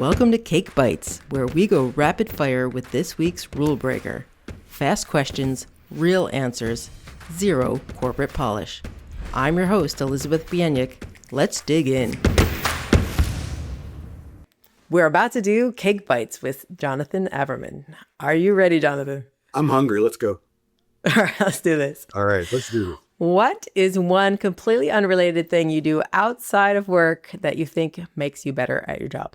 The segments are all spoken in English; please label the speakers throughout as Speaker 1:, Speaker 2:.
Speaker 1: Welcome to Cake Bites, where we go rapid fire with this week's rule breaker. Fast questions, real answers, zero corporate polish. I'm your host, Elizabeth Bieniek. Let's dig in. We're about to do Cake Bites with Jonathan Aberman. Are you ready, Jonathan?
Speaker 2: I'm hungry. Let's go.
Speaker 1: All right, let's do this.
Speaker 2: All right, let's do this.
Speaker 1: What is one completely unrelated thing you do outside of work that you think makes you better at your job?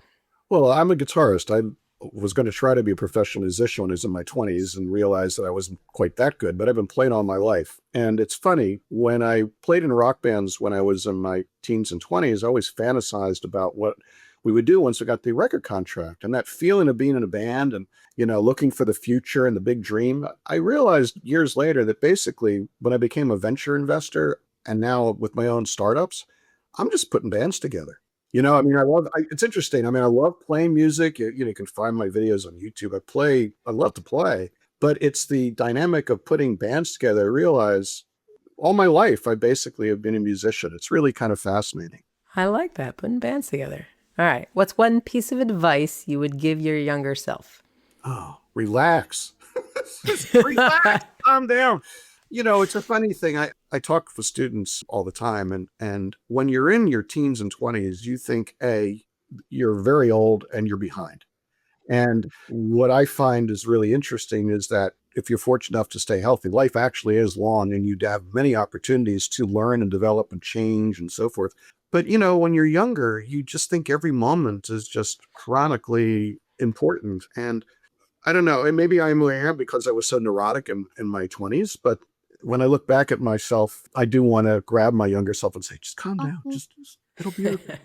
Speaker 2: Well, I'm a guitarist. I was going to try to be a professional musician when I was in my 20s and realized that I wasn't quite that good, but I've been playing all my life. And it's funny, when I played in rock bands when I was in my teens and 20s, I always fantasized about what we would do once we got the record contract, and that feeling of being in a band and, looking for the future and the big dream. I realized years later that basically when I became a venture investor and now with my own startups, I'm just putting bands together. It's interesting. I love playing music. You can find my videos on YouTube. I love to play, but it's the dynamic of putting bands together. I realize all my life, I basically have been a musician. It's really kind of fascinating.
Speaker 1: I like that, putting bands together. All right. What's one piece of advice you would give your younger self?
Speaker 2: Oh, relax. Just relax. Calm down. It's a funny thing. I talk with students all the time, and when you're in your teens and 20s, you think, A, you're very old and you're behind. And what I find is really interesting is that if you're fortunate enough to stay healthy, life actually is long and you'd have many opportunities to learn and develop and change and so forth. But, when you're younger, you just think every moment is just chronically important. And I don't know, and maybe I am because I was so neurotic in my 20s, but when I look back at myself, I do want to grab my younger self and say, just calm down. Just it'll be okay.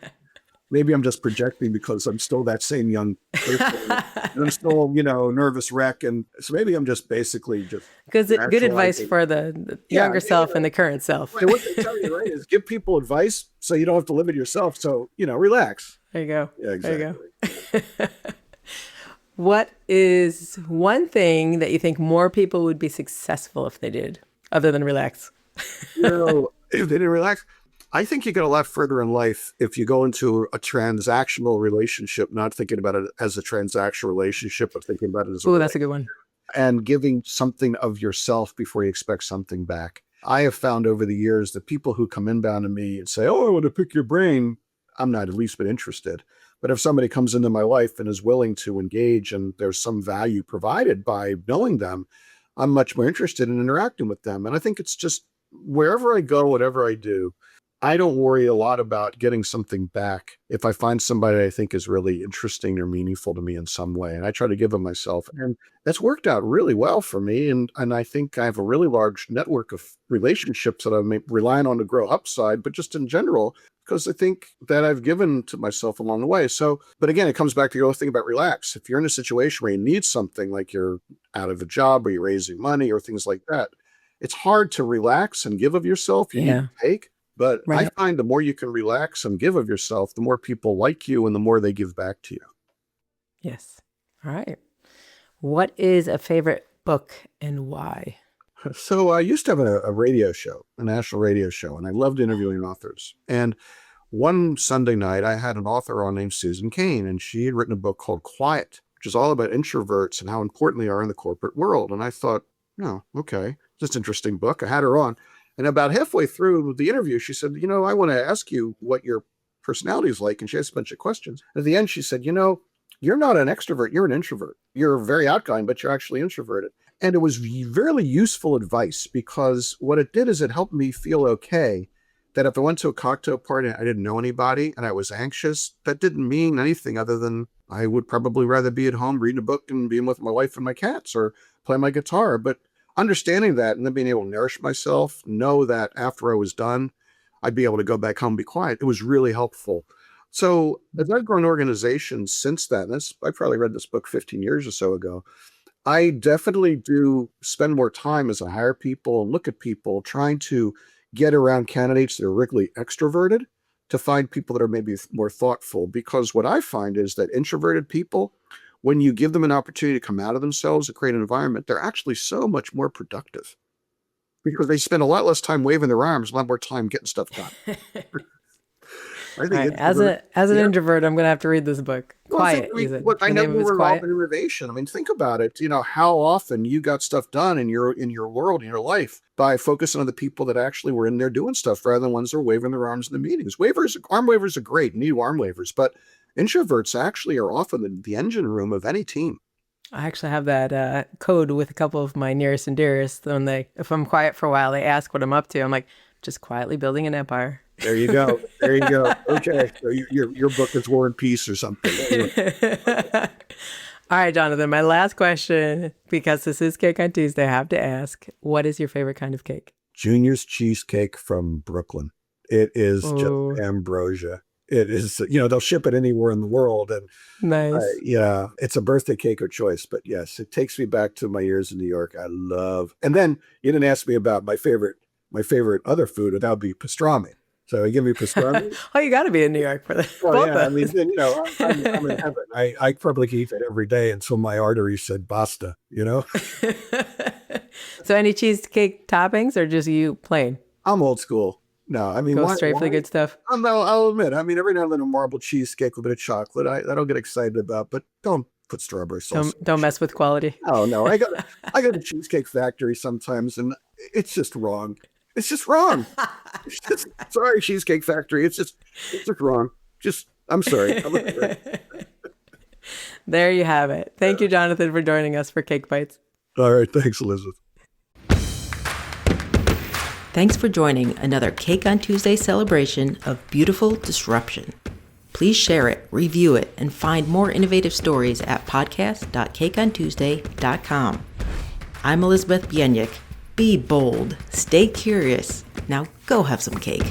Speaker 2: Maybe I'm just projecting because I'm still that same young person. And I'm still, nervous wreck. And so maybe I'm just basically just...
Speaker 1: Good advice for the younger self and the current self.
Speaker 2: Right, what they tell you, right, is give people advice so you don't have to live it yourself. So, relax.
Speaker 1: There you go.
Speaker 2: Yeah, exactly.
Speaker 1: There you go. What is one thing that you think more people would be successful if they did, other than relax?
Speaker 2: If they didn't relax, I think you get a lot further in life if you go into a transactional relationship, not thinking about it as a transactional relationship, but thinking about it as
Speaker 1: that's a good one.
Speaker 2: And giving something of yourself before you expect something back. I have found over the years that people who come inbound to me and say, oh, I want to pick your brain, I'm not at least bit interested. But if somebody comes into my life and is willing to engage and there's some value provided by knowing them, I'm much more interested in interacting with them. And I think it's just wherever I go, whatever I do, I don't worry a lot about getting something back if I find somebody I think is really interesting or meaningful to me in some way. And I try to give them myself. And that's worked out really well for me. And I think I have a really large network of relationships that I'm relying on to grow upside, but just in general, because I think that I've given to myself along the way. So, but again, it comes back to the whole thing about relax. If you're in a situation where you need something, like you're out of a job or you're raising money or things like that, it's hard to relax and give of yourself. You need to take. But right. I find the more you can relax and give of yourself, the more people like you and the more they give back to you.
Speaker 1: Yes. All right. What is a favorite book and why?
Speaker 2: So I used to have a radio show, a national radio show, and I loved interviewing authors. And one Sunday night, I had an author on named Susan Cain, and she had written a book called Quiet, which is all about introverts and how important they are in the corporate world. And I thought, okay, just an interesting book. I had her on. And about halfway through the interview, she said, I want to ask you what your personality is like. And she asked a bunch of questions. At the end, she said, you're not an extrovert, you're an introvert. You're very outgoing, but you're actually introverted. And it was really useful advice because what it did is it helped me feel okay that if I went to a cocktail party and I didn't know anybody and I was anxious, that didn't mean anything other than I would probably rather be at home reading a book and being with my wife and my cats or playing my guitar. But understanding that and then being able to nourish myself, know that after I was done, I'd be able to go back home and be quiet. It was really helpful. So as I've grown organizations since then, I probably read this book 15 years or so ago, I definitely do spend more time as I hire people and look at people trying to get around candidates that are really extroverted to find people that are maybe more thoughtful. Because what I find is that introverted people, when you give them an opportunity to come out of themselves and create an environment, they're actually so much more productive because they spend a lot less time waving their arms, a lot more time getting stuff done. I
Speaker 1: All
Speaker 2: think
Speaker 1: right.
Speaker 2: introvert.
Speaker 1: As an
Speaker 2: Yeah.
Speaker 1: introvert, I'm gonna have to read this book.
Speaker 2: Well,
Speaker 1: Quiet, you said.
Speaker 2: look, I
Speaker 1: The
Speaker 2: know
Speaker 1: name of it's
Speaker 2: we're involved
Speaker 1: Quiet.
Speaker 2: in innovation. I mean, think about it. How often you got stuff done in your world, in your life, by focusing on the people that actually were in there doing stuff rather than ones that are waving their arms in the meetings. Arm wavers are great. You need arm wavers, but introverts actually are often the engine room of any team.
Speaker 1: I actually have that code with a couple of my nearest and dearest. If I'm quiet for a while, they ask what I'm up to. I'm like, just quietly building an empire.
Speaker 2: There you go. There you go. Okay, so your book is War and Peace or something.
Speaker 1: All right, Jonathan, my last question, because this is Cake on Tuesday, I have to ask, what is your favorite kind of cake?
Speaker 2: Junior's cheesecake from Brooklyn. It is
Speaker 1: Oh,
Speaker 2: just ambrosia. It is, they'll ship it anywhere in the world. And
Speaker 1: nice.
Speaker 2: yeah, it's a birthday cake of choice. But yes, it takes me back to my years in New York. I love. And then you didn't ask me about my favorite other food, and that would be pastrami. So you give me pastrami.
Speaker 1: Oh, you got to be in New York for this.
Speaker 2: Oh
Speaker 1: Both
Speaker 2: yeah, I
Speaker 1: of
Speaker 2: mean,
Speaker 1: us.
Speaker 2: then, I'm in heaven. I probably could eat that every day until my arteries said basta.
Speaker 1: So any cheesecake toppings or just you plain?
Speaker 2: I'm old school. No, I mean,
Speaker 1: Go
Speaker 2: why?
Speaker 1: straight for the good stuff.
Speaker 2: I'll admit. I mean, every now and then a marble cheesecake with a bit of chocolate, I don't get excited about, but don't put strawberry sauce.
Speaker 1: Don't mess with quality.
Speaker 2: Oh no, I go to Cheesecake Factory sometimes, and it's just wrong. It's just wrong. Sorry, Cheesecake Factory. It's just wrong. I'm sorry.
Speaker 1: There you have it. Thank you, Jonathan, for joining us for Cake Bites.
Speaker 2: All right, thanks, Elizabeth.
Speaker 1: Thanks for joining another Cake on Tuesday celebration of beautiful disruption. Please share it, review it, and find more innovative stories at podcast.cakeontuesday.com. I'm Elizabeth Bienik. Be bold, stay curious. Now go have some cake.